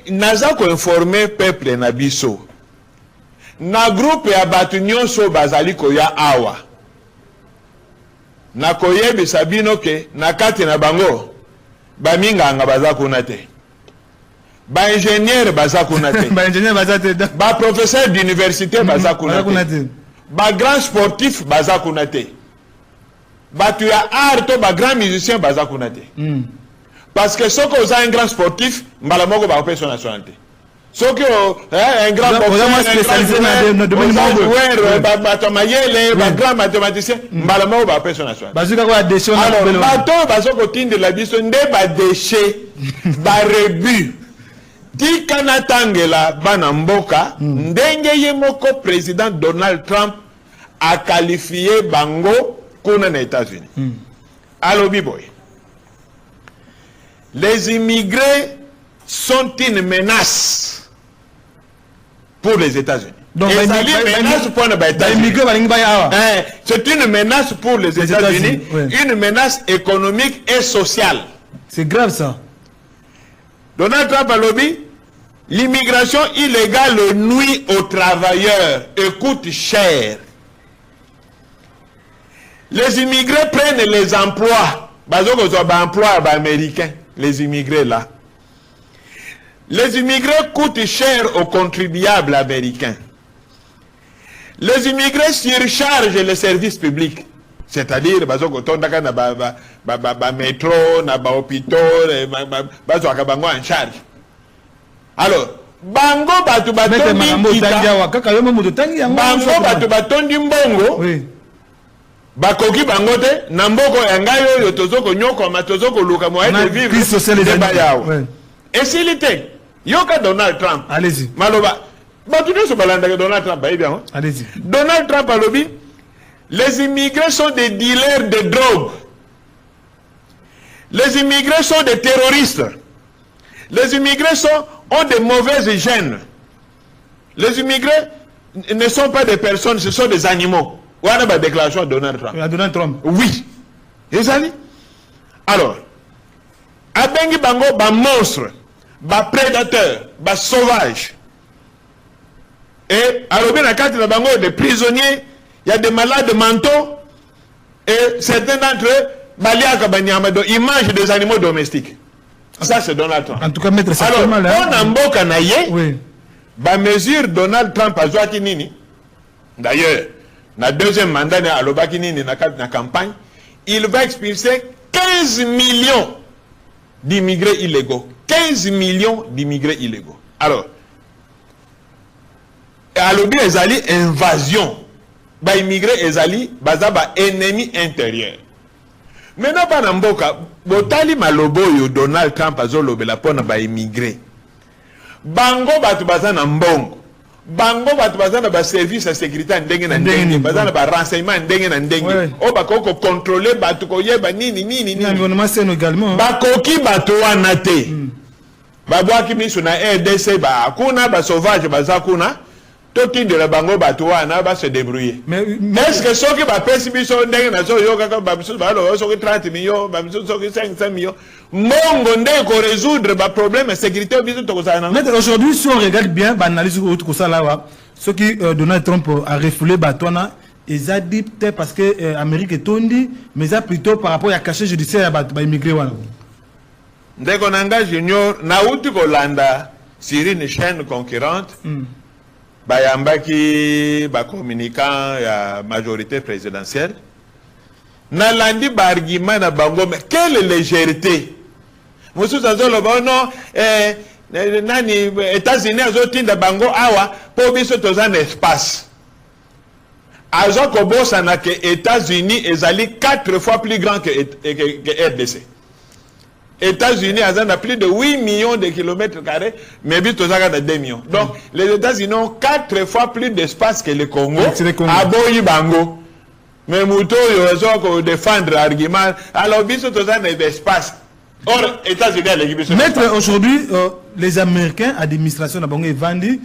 naza ko informer peuple na biso. Na groupe ya batu nyonso bazali koya awa. Na koyebi sabino ke na kati na bango ba minganga baza kuna te. Ba ingénieur baza kuna te. Ba ingénieur baza te. Ba professeur d'université baza kuna te. Ba grand sportif baza kuna te. Ba tu ya art to ba grand musicien baza kuna te. Parce que ce que vous avez un grand sportif, malamoko ba opération nationalité. Ce que un grand boxeur, spécialisé dans le domaine un grand mathématicien, malamoko ba opération nationalité. Bazuka ko déchet na belo. Bato bazoko tinde la biso nde ba déchet, ba rebut. Di kana tangela bana mboka, ndenge ye moko président Donald Trump a qualifié bango kuna na États-Unis. Allo biboy. Les immigrés sont une menace pour les États-Unis. Donc, c'est une menace pour les États-Unis, une menace économique et sociale. C'est grave ça. Donald Trump a lobby, l'immigration illégale nuit aux travailleurs et coûte cher. Les immigrés prennent les emplois. Emplois américains. Les immigrés là. Les immigrés coûtent cher aux contribuables américains. Les immigrés surchargent les services publics. C'est-à-dire, métro, hôpitaux, en charge. Alors, bango batu batondi mbongo. Bakoki bangote namboko yangayo yo tozoko nyoko matozoko luka mo être vivre et s'il était yoka Donald Trump allez-y maloba batuno so balanda Donald Trump ba bien allez-y Donald Trump a lobby les immigrés sont des dealers de drogue, les immigrés sont des terroristes, les immigrés ont de mauvaises hygiènes, les immigrés ne sont pas des personnes, ce sont des animaux. Ou a la déclaration de Donald Trump. Donald Trump. Oui. Alors, abengi bango ba monstre, ba prédateur, ba sauvage. Et alors bien la carte de bango des prisonniers, il y a des malades mentaux et certains d'entre eux baliaka banyamado, ils mangent des animaux domestiques. Ça c'est Donald Trump. En tout cas maître ça. Alors, on a mboka na ye. Oui. Ba mesure Donald Trump a joué nini. D'ailleurs, na deuxième mandat à l'Obakinini na campagne, il va expulser 15 millions d'immigrés illégaux. 15 millions d'immigrés illégaux. Alors, à l'Obi ezali invasion. Ba immigrés ezali bazaba ennemi intérieur. Maintenant pas namboka, botali malobo yo Donald Trump azolobela pona ba immigrés. Bango batu bazana mbongo. Bango batu bazana ba service à sécurité ndenge na ndenge bazana ba renseignement ndenge na ndenge o bakoko contrôler batu ko yeba nini environnement c'est également bakoki batu wana te babwaki miso na RDC ba akuna ba sauvage bazakuna toki de la bango batu wana ba se débrouiller mais est-ce que soki ba pesi biso ndenge na so yoka ka ba biso ba lo soki 30 millions ba biso soki 500 millions mongo ndenge ko résoudre ba problème sécurité biso to ko sana. Mais aujourd'hui si on regarde bien ba analyse ko ça là ce qui Donald Trump a refoulé batona ils a dit peut-être parce que Amérique est tondi mais ça plutôt par rapport à cachet judiciaire ba immigré wana ndeko nanga junior na uti ko landa sur une chaîne concurrente bayambaki ba communicant ya majorité présidentielle na landi ba argument na bango mais quelle légèreté musu zazolo bono nani États-Unis azotinda bango awa po biso tozana espace azo kobosa na ke États-Unis ezali 4 fois plus grand que RDC. États-Unis a plus de 8 millions de kilomètres carrés, mais vite aux de 2 millions. Donc, les États-Unis ont 4 fois plus d'espace que le Congo. À Boyi Bango. Mais Mouto, ils ont défendre l'argument. Alors, vite aux d'espace. Or, États-Unis, Maître, aujourd'hui, les Américains, l'administration de Bango est vendue,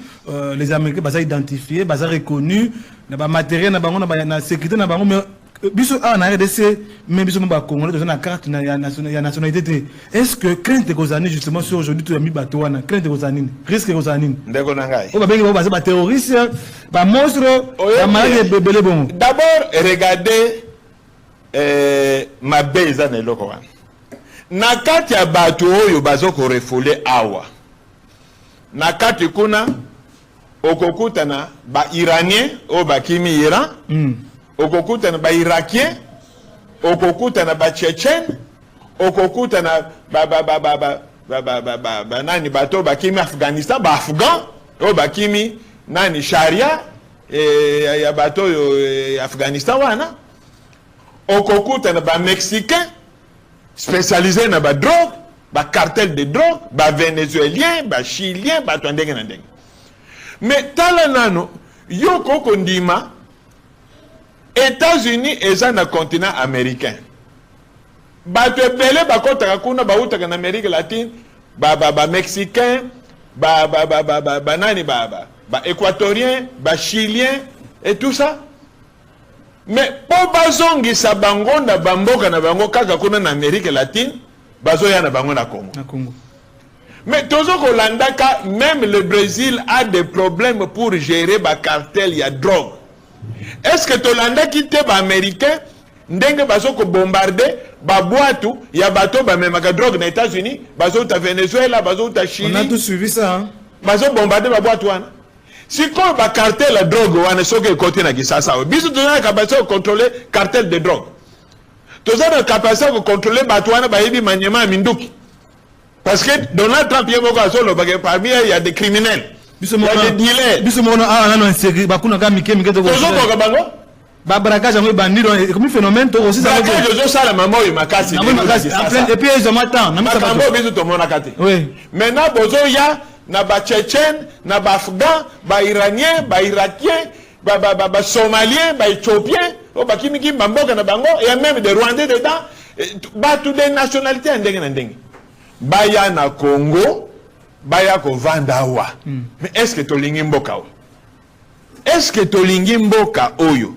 les Américains, ils sont identifiés, ils sont reconnus, ils ont matériel, ils ont sécurité, mais biso a na RDC même biso ba congolais dans la carte ya nationalité. Est-ce que crainte kozani justement sur aujourd'hui tout ami bato wana crainte kozani risque kozani ndeko nangai o ba bengi ba terroriste ba monstre ba malade bebele bon. D'abord regardez mabeza na eloko wana na kati ya bato oyo bazoko refule awa na kati kuna okokutana ba iranien o bakimi Iran okokutana ba irakien okokutana ba tchétchène okokutana ba nani bato bakimi Afghanistan ba afghan o bakimi nani sharia ya bato Afghanistan wana okokutana ba mexicain spécialisé na ba drogue ba cartel de drogue ba vénézuélien ba chilien ba ndenge na ndenge. Mais tala nano yoko kondima États-Unis eza na continent américain. Bato ebele bakotaka kuna bautaka na Amérique latine ba mexicain ba nani ba équatorien ba chilien et tout ça. Mais po bazongisa bango na bamboka na bango kaka kuna na Amérique latine bazoya na bango na Congo. Mais toujours Holandaka, même le Brésil a des problèmes pour gérer le cartel, il y a drogue. Est-ce que Tolanda qui est américain, ndenge bazo ko bombarder, ba boitou, il y a bateau ba même drogue aux États-Unis, bazo ta Venezuela, bazo ta Chili. On a tout suivi ça hein. Bazo bombarder ba boitou wana. Si quand ba cartel la drogue wana soke côté na gisasa, biso tona capacité de contrôler cartel de drogue. Toza na capacité de contrôler bateau wana ba yebi manyema minduki. Parce que Donald Trump parmi il y a des criminels. Il y a des dealers. Comme phénomène aussi ça et puis ils ont attend. Oui. Maintenant bozo ya na ba tchétchène, na ba afghan, ba iranien, ba irakien, ba somalien, ba éthiopien, o ba kimiki mboka na bango et même des rwandais dedans, ba toutes les nationalités ndenge. Baya na Congo, baya ko vandawa. Mais est-ce que tolingi mboka o? Est-ce que tolingi mboka oyo?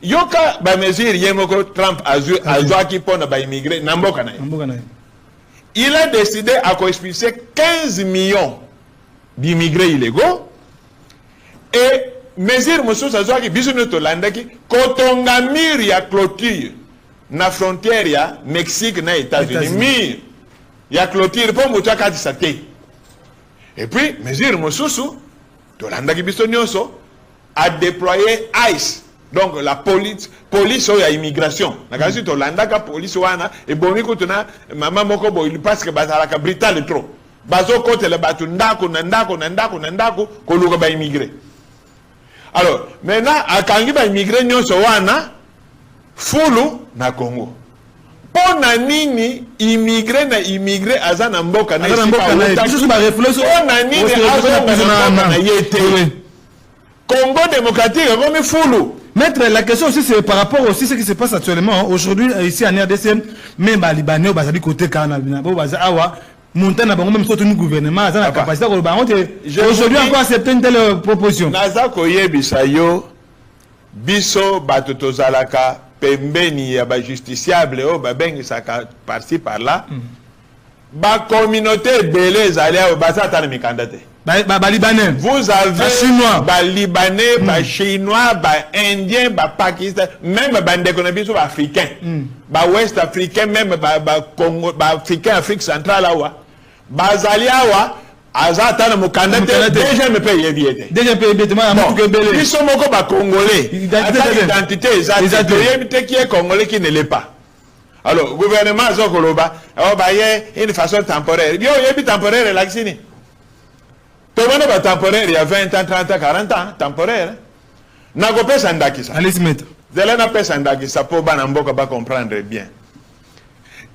Yoka ba mesure yemoko Trump azwa ki pona ba immigré na mboka na. Il a décidé à expulser 15 millions d'immigrés illégaux et mesure mosusu azwa ki biso no tolanda ki kotonga mur ya clôture na frontière ya Mexique na États-Unis. Mur il y a clôture pour moto kati saté. Et puis mesure mosusu tolanda ki biso nyonso a déployé ICE, donc la police ya immigration. Na kasi tolanda ka police wana e bomi kutuna mama moko boy parce que bazala ka brutal trop. Bazo kote le batu ndako ko luka ba immigré. Alors maintenant akangi ba immigré nyonso wana fulu na Congo. Pona nini immigré azana mboka na Congo démocratique comme fulu. Maître, la question aussi c'est par rapport aussi à ce qui se passe actuellement aujourd'hui ici en RDC, même les Libanais bazali côté kana baza awa montana bango même surtout nous gouvernement azana capacité ko bango aujourd'hui encore accepter une telle proposition. Naza koyebisa yo biso bato tozalaka pembeni ya ba justiciable o ba bengi saka par-ci par-là. Ba communauté belé zalia o basa tana mikandate. Ba Libanais. Vous avez Chinois, ba Libanais, ba Chinois, ba Indiens, ba Pakistanais, même ba ndékonabiso ba Africains. Ba Ouest Africain, même ba Congo, ba Africain, Afrique centrale awa. Ba zalia wa azata na mukandate déjà me paye biete. Déjà paye biete ma tout que belé. Ils sont moko ba congolais. Identité exacte. Identité qui est congolais qui ne l'est pas. Alors, gouvernement Zokoloba, oh bah une façon temporaire. Yo yebi temporaire là xini. Tout le monde va temporaire, il y a 20 ans, 30 ans, 40 ans, temporaire. Nago pesa ndaki ça. Allez se mettre. Zelena pesa ndaki ça pour banamboka ba comprendre bien.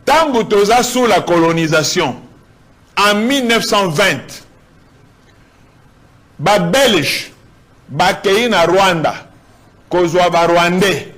Tangu toza sous la colonisation en 1920, ba Belge, ba Kei na Rwanda, kozwa ba Rwandais,